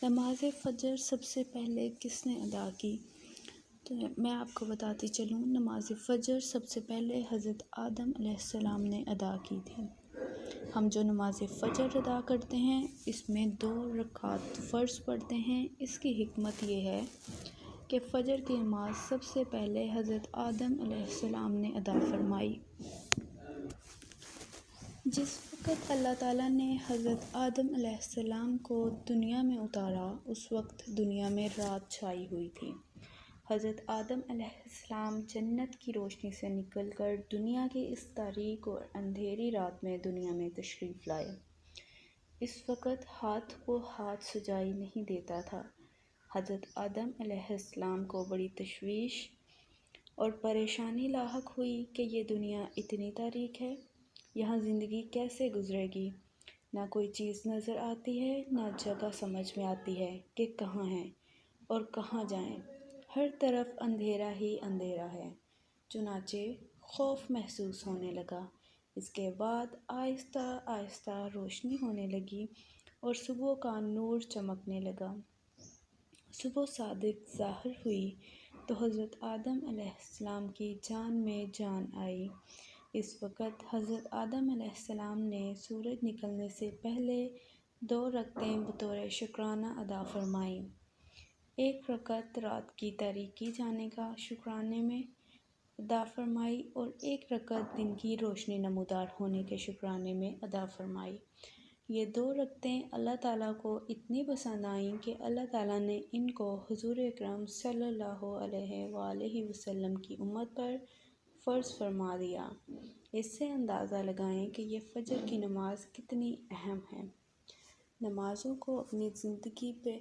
نماز فجر سب سے پہلے کس نے ادا کی؟ تو میں آپ کو بتاتی چلوں، نماز فجر سب سے پہلے حضرت آدم علیہ السلام نے ادا کی تھی۔ ہم جو نماز فجر ادا کرتے ہیں اس میں 2 رکعت فرض پڑھتے ہیں۔ اس کی حکمت یہ ہے کہ فجر کی نماز سب سے پہلے حضرت آدم علیہ السلام نے ادا فرمائی۔ جس وقت اللہ تعالیٰ نے حضرت آدم علیہ السلام کو دنیا میں اتارا، اس وقت دنیا میں رات چھائی ہوئی تھی۔ حضرت آدم علیہ السلام جنت کی روشنی سے نکل کر دنیا کی اس تاریک اور اندھیری رات میں دنیا میں تشریف لائے۔ اس وقت ہاتھ کو ہاتھ سجائی نہیں دیتا تھا۔ حضرت آدم علیہ السلام کو بڑی تشویش اور پریشانی لاحق ہوئی کہ یہ دنیا اتنی تاریک ہے، یہاں زندگی کیسے گزرے گی؟ نہ کوئی چیز نظر آتی ہے، نہ جگہ سمجھ میں آتی ہے کہ کہاں ہیں اور کہاں جائیں۔ ہر طرف اندھیرا ہی اندھیرا ہے۔ چنانچہ خوف محسوس ہونے لگا۔ اس کے بعد آہستہ آہستہ روشنی ہونے لگی اور صبح کا نور چمکنے لگا۔ صبح صادق ظاہر ہوئی تو حضرت آدم علیہ السلام کی جان میں جان آئی۔ اس وقت حضرت آدم علیہ السلام نے سورج نکلنے سے پہلے 2 رکعتیں بطور شکرانہ ادا فرمائیں۔ 1 رکعت رات کی تاریکی جانے کا شکرانے میں ادا فرمائی اور 1 رکعت دن کی روشنی نمودار ہونے کے شکرانے میں ادا فرمائی۔ یہ 2 رکعتیں اللہ تعالیٰ کو اتنی پسند آئیں کہ اللہ تعالیٰ نے ان کو حضور اکرم صلی اللہ علیہ وآلہ وسلم کی امت پر فرض فرما دیا۔ اس سے اندازہ لگائیں کہ یہ فجر کی نماز کتنی اہم ہے۔ نمازوں کو اپنی زندگی پہ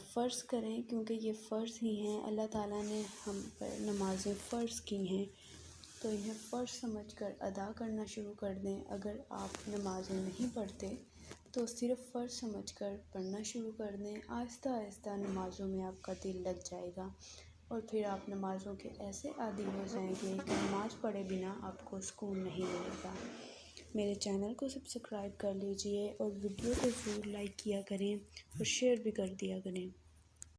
فرض کریں، کیونکہ یہ فرض ہی ہیں۔ اللہ تعالیٰ نے ہم پر نمازیں فرض کی ہیں، تو انہیں فرض سمجھ کر ادا کرنا شروع کر دیں۔ اگر آپ نمازیں نہیں پڑھتے تو صرف فرض سمجھ کر پڑھنا شروع کر دیں۔ آہستہ آہستہ نمازوں میں آپ کا دل لگ جائے گا اور پھر آپ نمازوں کے ایسے عادی ہو جائیں گے کہ نماز پڑھے بنا آپ کو سکون نہیں ملے گا۔ میرے چینل کو سبسکرائب کر لیجئے اور ویڈیو کو ضرور لائک کیا کریں اور شیئر بھی کر دیا کریں۔